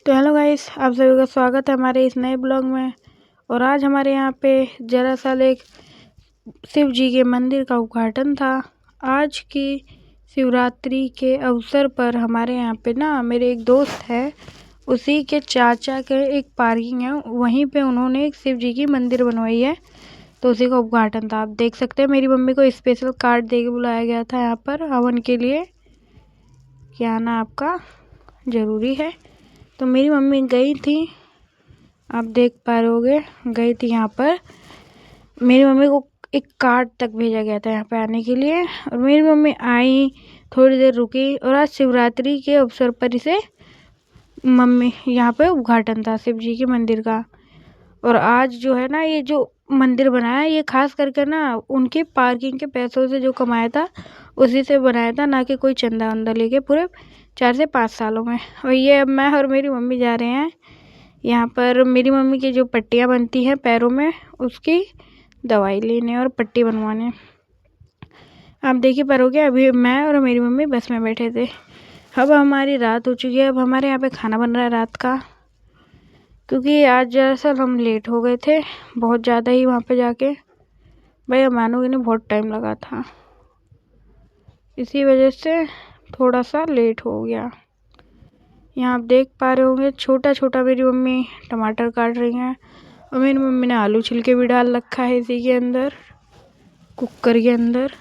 तो hello guys, आप सभी का स्वागत है हमारे इस नए ब्लॉग में। और आज हमारे यहाँ पे दरअसल एक शिव जी के मंदिर का उद्घाटन था। आज की शिवरात्रि के अवसर पर हमारे यहाँ पे ना मेरे एक दोस्त है, उसी के चाचा के एक पार्किंग है, वहीं पे उन्होंने एक शिव जी की मंदिर बनवाई है, तो उसी का उद्घाटन था। आप देख सकते हैं मेरी मम्मी को स्पेशल कार्ड दे के बुलाया गया था यहाँ पर हवन के लिए कि आना आपका ज़रूरी है। तो मेरी मम्मी गई थी, आप देख पा रहे होगे, गई थी यहाँ पर। मेरी मम्मी को एक कार्ड तक भेजा गया था यहाँ पे आने के लिए, और मेरी मम्मी आई, थोड़ी देर रुकी, और आज शिवरात्रि के अवसर पर इसे मम्मी यहाँ पे उद्घाटन था शिव जी के मंदिर का। और आज जो है ना, ये जो मंदिर बनाया ये खास करके ना उनकी पार्किंग के पैसों से जो कमाया था उसी से बनाया था, ना कि कोई चंदा वंदा लेके, पूरे 4 से 5 सालों में। और ये अब मैं और मेरी मम्मी जा रहे हैं यहाँ पर मेरी मम्मी की जो पट्टियाँ बनती हैं पैरों में, उसकी दवाई लेने और पट्टी बनवाने। आप देख ही पाओगे, अभी मैं और मेरी मम्मी बस में बैठे थे। अब हमारी रात हो चुकी है, अब हमारे यहाँ पे खाना बन रहा है रात का, क्योंकि आज दरअसल हम लेट हो गए थे बहुत ज़्यादा ही वहाँ पे जाके। भाई आप मानोगे नहीं, बहुत टाइम लगा था, इसी वजह से थोड़ा सा लेट हो गया। यहाँ आप देख पा रहे होंगे छोटा छोटा मेरी मम्मी टमाटर काट रही हैं, और मेरी मम्मी ने आलू छिलके भी डाल रखा है इसी के अंदर, कुकर के अंदर।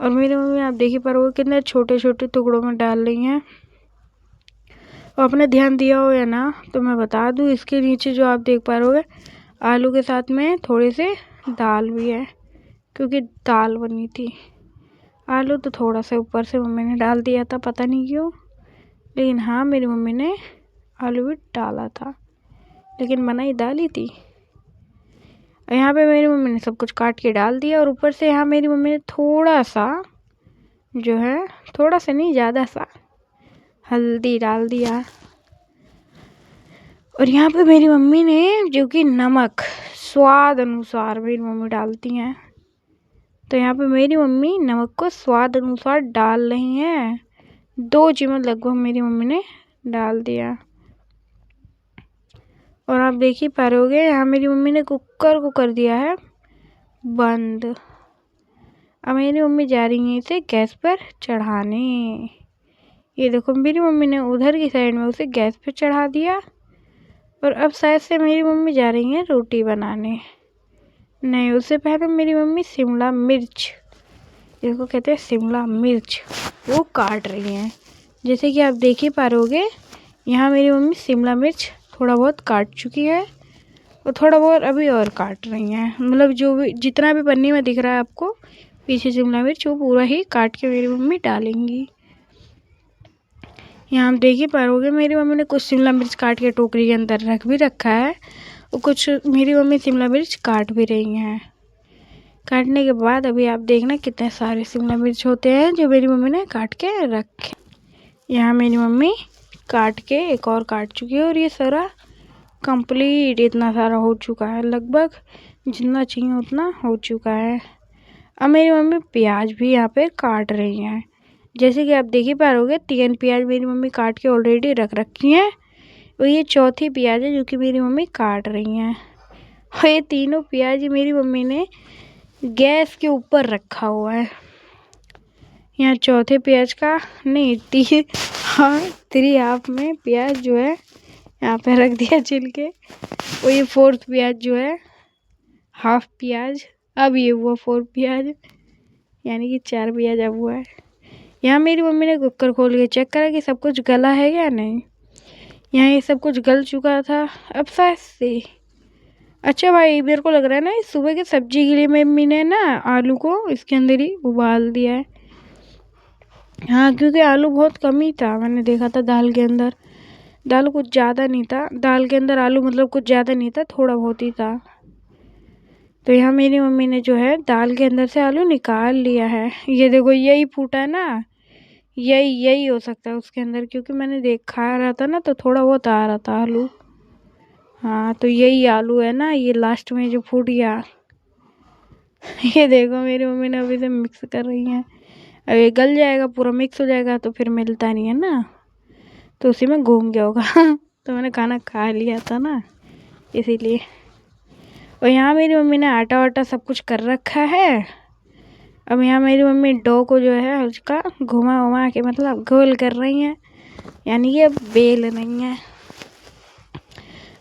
और मेरी मम्मी आप देख ही पा रहे हो कितने छोटे छोटे टुकड़ों में डाल रही हैं। और आपने ध्यान दिया हो या ना, तो मैं बता दूँ, इसके नीचे जो आप देख पा रहे होगे आलू के साथ में थोड़े से दाल भी है, क्योंकि दाल बनी थी। आलू तो थोड़ा सा ऊपर से मम्मी ने डाल दिया था, पता नहीं क्यों, लेकिन हाँ मेरी मम्मी ने आलू भी डाला था, लेकिन बनाई दाल ही थी। और यहाँ पे मेरी मम्मी ने सब कुछ काट के डाल दिया, और ऊपर से यहाँ मेरी मम्मी ने थोड़ा सा जो है, थोड़ा सा नहीं ज़्यादा सा हल्दी डाल दिया। और यहाँ पे मेरी मम्मी ने जो कि नमक स्वाद अनुसार मेरी मम्मी डालती हैं, तो यहाँ पे मेरी मम्मी नमक को स्वाद अनुसार डाल रही हैं। 2 चम्मच लगभग मेरी मम्मी ने डाल दिया। और आप देख ही पा रहे होगे यहाँ मेरी मम्मी ने कुकर को कर दिया है बंद। अब मेरी मम्मी जा रही है इसे गैस पर चढ़ाने। ये देखो मेरी मम्मी ने उधर की साइड में उसे गैस पर चढ़ा दिया, और अब शायद से मेरी मम्मी जा रही है रोटी बनाने। नहीं, उससे पहले मेरी मम्मी शिमला मिर्च, जिसको कहते हैं शिमला मिर्च, वो काट रही हैं। जैसे कि आप देख ही पा रहे होगे यहाँ मेरी मम्मी शिमला मिर्च थोड़ा बहुत काट चुकी है, और थोड़ा बहुत अभी और काट रही हैं। मतलब जो भी जितना भी पन्नी में दिख रहा है आपको पीछे शिमला मिर्च, वो पूरा ही काट के मेरी मम्मी डालेंगी। यहाँ आप देख ही पाओगे मेरी मम्मी ने कुछ शिमला मिर्च काट के टोकरी के अंदर रख भी रखा है, और कुछ मेरी मम्मी शिमला मिर्च काट भी रही हैं। काटने के बाद अभी आप देखना कितने सारे शिमला मिर्च होते हैं जो मेरी मम्मी ने काट के रखे। यहाँ मेरी मम्मी काट के एक और काट चुकी है, और ये सारा कंप्लीट इतना सारा हो चुका है, लगभग जितना चाहिए उतना हो चुका है। अब मेरी मम्मी प्याज भी यहाँ पे काट रही हैं। जैसे कि आप देख ही पा रहे 3 प्याज मेरी मम्मी काट के ऑलरेडी रख रखी हैं, और ये चौथी प्याज है जो कि मेरी मम्मी काट रही हैं। और ये तीनों प्याज मेरी मम्मी ने गैस के ऊपर रखा हुआ है। यहाँ चौथे प्याज का नहीं, हाँ 3 हाफ में प्याज जो है यहाँ पे रख दिया छिल के। और ये 4th प्याज जो है हाफ प्याज, अब ये हुआ 4 प्याज, यानी कि 4 प्याज अब हुआ है। यहाँ मेरी मम्मी ने कुकर खोल के चेक करा कि सब कुछ गला है या नहीं। यहाँ ये सब कुछ गल चुका था अब शायद से। अच्छा भाई, मेरे को लग रहा है ना इस सुबह की सब्जी के लिए मम्मी ने ना आलू को इसके अंदर ही उबाल दिया है। हाँ, क्योंकि आलू बहुत कम ही था, मैंने देखा था दाल के अंदर, दाल कुछ ज़्यादा नहीं था, दाल के अंदर आलू मतलब कुछ ज़्यादा नहीं था, थोड़ा बहुत ही था। तो यहाँ मेरी मम्मी ने जो है दाल के अंदर से आलू निकाल लिया है। ये देखो यही फूटा है ना, यही हो सकता है उसके अंदर, क्योंकि मैंने देखा रहा था ना तो थोड़ा बहुत आ रहा था आलू। हाँ, तो यही आलू है ना, ये लास्ट में जो फूट गया। ये देखो मेरी मम्मी ने अभी से मिक्स कर रही हैं, अब ये गल जाएगा पूरा मिक्स हो जाएगा तो फिर मिलता नहीं है ना, तो उसी में घूम गया होगा तो मैंने खाना खा लिया था ना, इसीलिए। और यहाँ मेरी मम्मी ने आटा वाटा सब कुछ कर रखा है। अब यहाँ मेरी मम्मी डो को जो है उसका घुमा उमा के मतलब गोल कर रही हैं, यानी कि अब बेल नहीं है।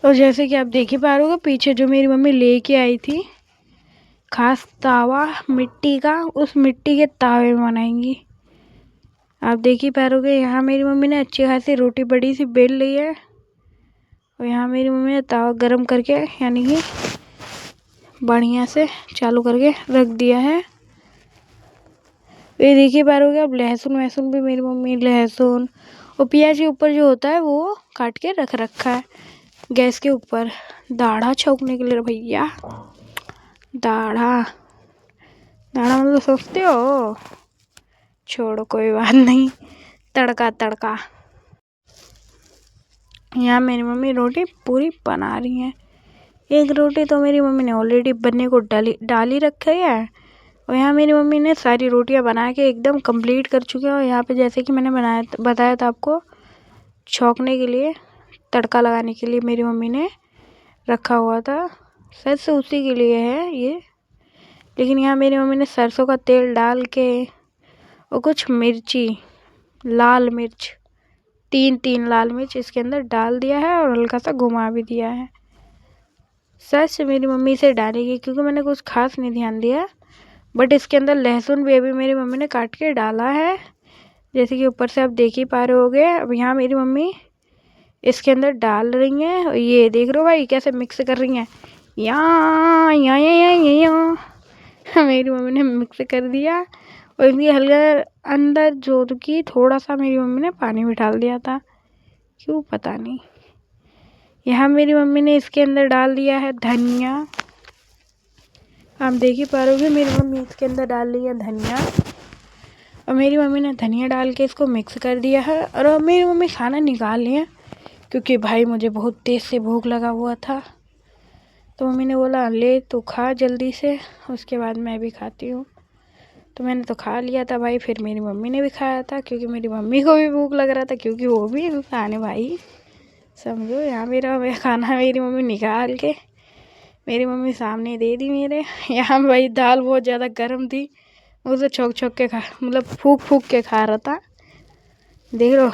और जैसे कि आप देख ही पा रहे हो पीछे जो मेरी मम्मी लेके आई थी खास तावा मिट्टी का, उस मिट्टी के तावे में बनाएंगी। आप देख ही पा रहे हो यहाँ मेरी मम्मी ने अच्छी खासी रोटी बड़ी सी बेल ली है। और यहाँ मेरी मम्मी ने तावा गरम करके यानी कि बढ़िया से चालू करके रख दिया है। ये देखिए पा रहे हो अब लहसुन वहसुन भी मेरी मम्मी लहसुन और प्याज के ऊपर जो होता है वो काट के रख रखा है गैस के ऊपर दाढ़ा छौंकने के लिए। भैया दाढ़ा मतलब सोचते हो, छोड़ो कोई बात नहीं। तड़का तड़का यहाँ मेरी मम्मी रोटी पूरी बना रही है। एक रोटी तो मेरी मम्मी ने ऑलरेडी बनने को डाली रखी है। और यहाँ मेरी मम्मी ने सारी रोटियां बना के एकदम कंप्लीट कर चुके हैं। और यहाँ पे जैसे कि मैंने बताया था आपको, छौंकने के लिए तड़का लगाने के लिए मेरी मम्मी ने रखा हुआ था, शायद से उसी के लिए है ये। लेकिन यहाँ मेरी मम्मी ने सरसों का तेल डाल के और कुछ मिर्ची, लाल मिर्च, तीन लाल मिर्च इसके अंदर डाल दिया है और हल्का सा घुमा भी दिया है। शायद से मेरी मम्मी इसे डालेगी क्योंकि मैंने कुछ खास नहीं ध्यान दिया, बट इसके अंदर लहसुन भी अभी मेरी मम्मी ने काट के डाला है, जैसे कि ऊपर से आप देख ही पा रहे होगे। अब यहाँ मेरी मम्मी इसके अंदर डाल रही हैं और ये देख रहे हो भाई कैसे मिक्स कर रही हैं। यहाँ मेरी मम्मी ने मिक्स कर दिया और इनकी हल्का अंदर जोड़ की थोड़ा सा मेरी मम्मी ने पानी भी डाल दिया था, क्यों पता नहीं। यहाँ मेरी मम्मी ने इसके अंदर डाल दिया है धनिया। आप देख ही पा रहे हो मेरी मम्मी इसके अंदर डाल रही है धनिया। और मेरी मम्मी ने धनिया डाल के इसको मिक्स कर दिया है। और अब मेरी मम्मी खाना निकाल लिया क्योंकि भाई मुझे बहुत तेज़ से भूख लगा हुआ था, तो मम्मी ने बोला ले तो खा जल्दी से, उसके बाद मैं भी खाती हूँ। तो मैंने तो खा लिया था भाई, फिर मेरी मम्मी ने भी खाया था क्योंकि मेरी मम्मी को भी भूख लग रहा था, क्योंकि वो भी इंसान है भाई, समझो। यहाँ मेरा खाना मेरी मम्मी निकाल के मेरी मम्मी सामने दे दी मेरे। यहाँ भाई दाल बहुत ज़्यादा गर्म थी, उसे छौंक के खा मतलब फूक के खा रहा था, देख लो।